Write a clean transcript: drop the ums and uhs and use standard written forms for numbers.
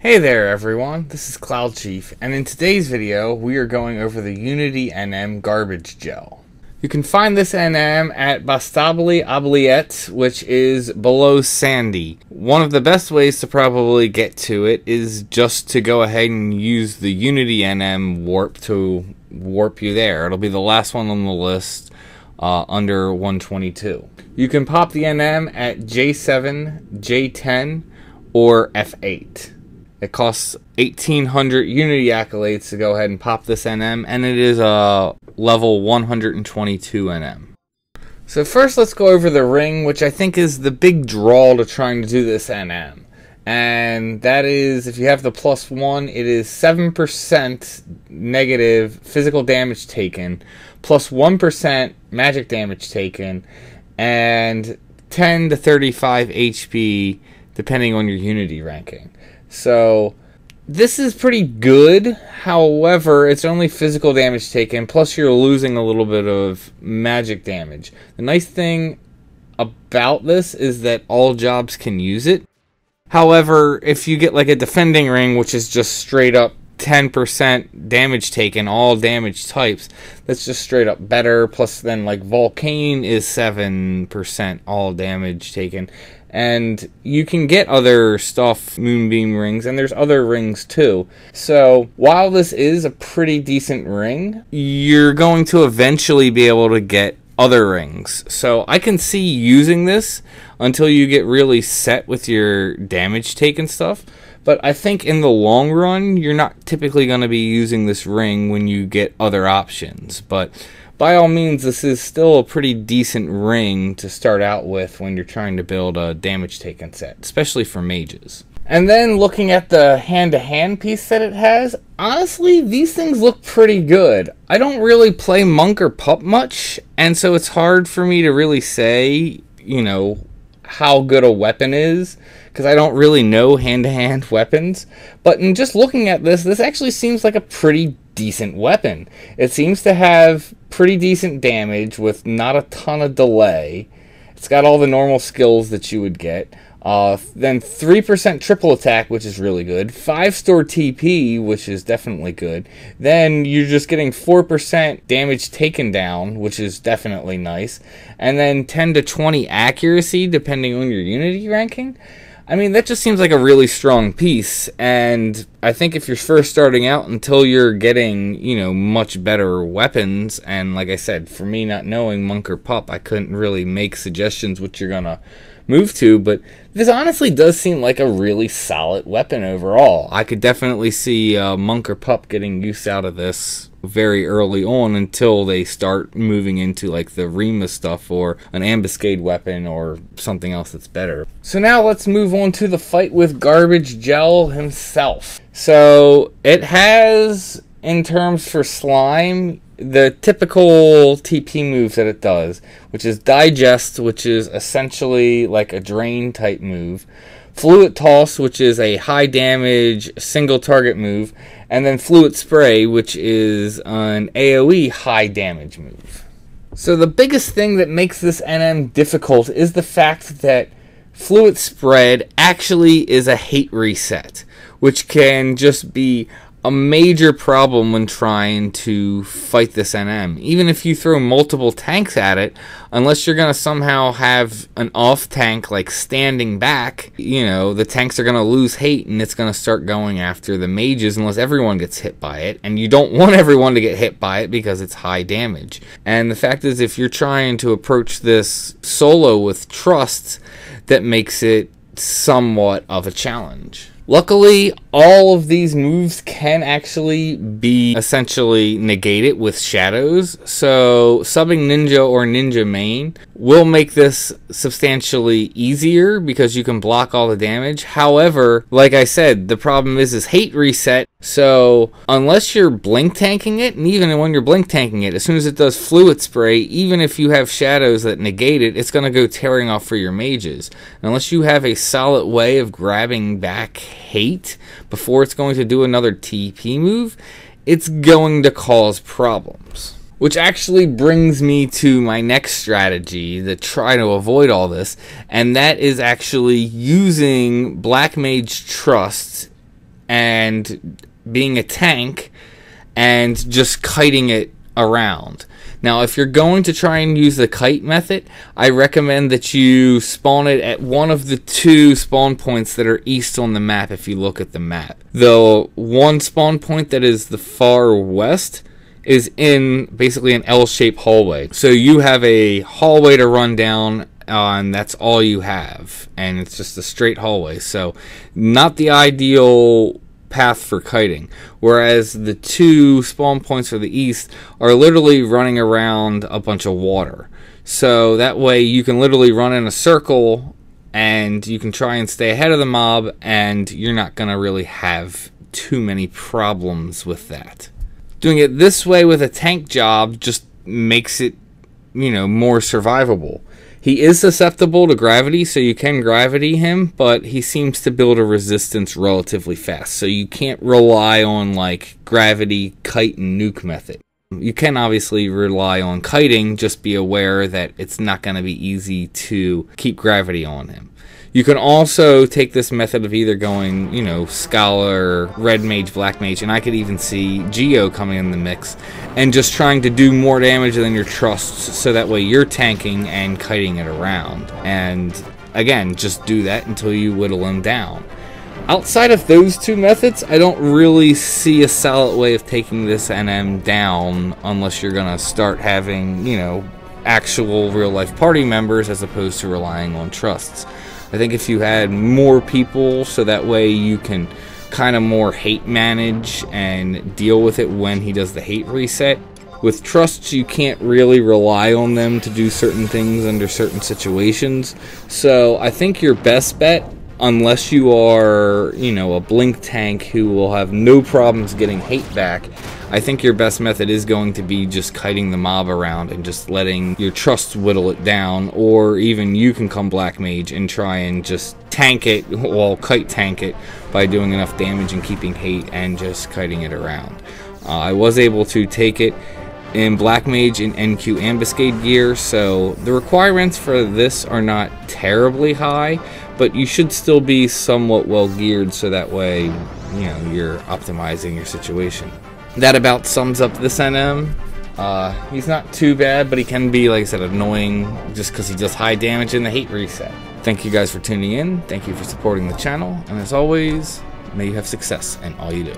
Hey there everyone, this is cloudchief, and in today's video we are going over the Unity NM garbage gel. You can find this NM at Bostaunieux Oubliette, which is below Sandy. One of the best ways to probably get to it is just to go ahead and use the Unity NM warp to warp you there. It'll be the last one on the list under 122. You can pop the NM at J7, J10, or F8. It costs 1,800 Unity accolades to go ahead and pop this NM, and it is a level 122 NM. So first let's go over the ring, which I think is the big draw to trying to do this NM. And that is, if you have the +1, it is 7% negative physical damage taken, plus 1% magic damage taken, and 10 to 35 HP depending on your Unity ranking. So this is pretty good. However, it's only physical damage taken, plus you're losing a little bit of magic damage. The nice thing about this is that all jobs can use it. However, if you get like a defending ring, which is just straight up 10% damage taken, all damage types, that's just straight up better. Plus then like Volcane is 7% all damage taken. And you can get other stuff, Moonbeam rings, and there's other rings too. So while this is a pretty decent ring, you're going to eventually be able to get other rings. So I can see using this until you get really set with your damage taken stuff. But I think in the long run, you're not typically going to be using this ring when you get other options. But by all means, this is still a pretty decent ring to start out with when you're trying to build a damage taken set, especially for mages. And then looking at the hand-to-hand piece that it has, honestly, these things look pretty good. I don't really play monk or pup much, and so it's hard for me to really say, you know, how good a weapon is, because I don't really know hand-to-hand weapons. But in just looking at this, this actually seems like a pretty decent weapon. It seems to have pretty decent damage with not a ton of delay. It's got all the normal skills that you would get. Then 3% triple attack, which is really good. 5-store TP, which is definitely good. Then you're just getting 4% damage taken down, which is definitely nice. And then 10 to 20 accuracy, depending on your Unity ranking. I mean, that just seems like a really strong piece, and I think if you're first starting out, until you're getting, you know, much better weapons, and like I said, for me not knowing monk or pup, I couldn't really make suggestions what you're gonna move to, but this honestly does seem like a really solid weapon overall. I could definitely see monk or pup getting use out of this very early on until they start moving into like the Rima stuff or an ambuscade weapon or something else that's better. So now let's move on to the fight with Garbage Gel himself. So it has, in terms for slime, the typical TP move that it does, which is Digest, which is essentially like a drain type move, Fluid Toss, which is a high damage single target move, and then Fluid Spray, which is an AoE high damage move. So the biggest thing that makes this NM difficult is the fact that Fluid Spread actually is a hate reset, which can just be a major problem when trying to fight this NM. Even if you throw multiple tanks at it, unless you're going to somehow have an off tank like standing back, you know, the tanks are going to lose hate and it's going to start going after the mages unless everyone gets hit by it. And you don't want everyone to get hit by it because it's high damage. And the fact is, if you're trying to approach this solo with trust, that makes it somewhat of a challenge. Luckily, all of these moves can actually be essentially negated with shadows, so subbing Ninja or Ninja main will make this substantially easier because you can block all the damage. However, like I said, the problem is hate reset, so unless you're blink tanking it, and even when you're blink tanking it, as soon as it does Fluid Spray, even if you have shadows that negate it, it's going to go tearing off for your mages. Unless you have a solid way of grabbing back hate before it's going to do another TP move, it's going to cause problems. Which actually brings me to my next strategy to try to avoid all this, and that is actually using Black Mage Trust and being a tank and just kiting it around. Now, if you're going to try and use the kite method, I recommend that you spawn it at one of the 2 spawn points that are east on the map if you look at the map. The one spawn point that is the far west is in basically an L-shaped hallway. So you have a hallway to run down, and that's all you have. And it's just a straight hallway. So not the ideal path for kiting, whereas the 2 spawn points for the east are literally running around a bunch of water. So that way you can literally run in a circle and you can try and stay ahead of the mob, and you're not going to really have too many problems with that. Doing it this way with a tank job just makes it, you know, more survivable. He is susceptible to gravity, so you can gravity him, but he seems to build a resistance relatively fast, so you can't rely on like gravity, kite, and nuke method. You can obviously rely on kiting, just be aware that it's not going to be easy to keep gravity on him. You can also take this method of either going, you know, Scholar, Red Mage, Black Mage, and I could even see Geo coming in the mix, and just trying to do more damage than your trusts, so that way you're tanking and kiting it around. And again, just do that until you whittle him down. Outside of those 2 methods, I don't really see a solid way of taking this NM down unless you're going to start having, you know, actual real-life party members as opposed to relying on trusts. I think if you had more people, so that way you can kind of more hate manage and deal with it when he does the hate reset. With trusts, you can't really rely on them to do certain things under certain situations. So I think your best bet, unless you are, you know, a blink tank who will have no problems getting hate back, I think your best method is going to be just kiting the mob around and just letting your trust whittle it down, or even you can come Black Mage and try and just tank it, well, kite tank it by doing enough damage and keeping hate and just kiting it around. I was able to take it in Black Mage and NQ Ambuscade gear, so the requirements for this are not terribly high, but you should still be somewhat well geared, so that way, you know, you're optimizing your situation. That about sums up this NM. He's not too bad, but he can be, like I said, annoying just because he does high damage in the hate reset. Thank you guys for tuning in. Thank you for supporting the channel. And as always, may you have success in all you do.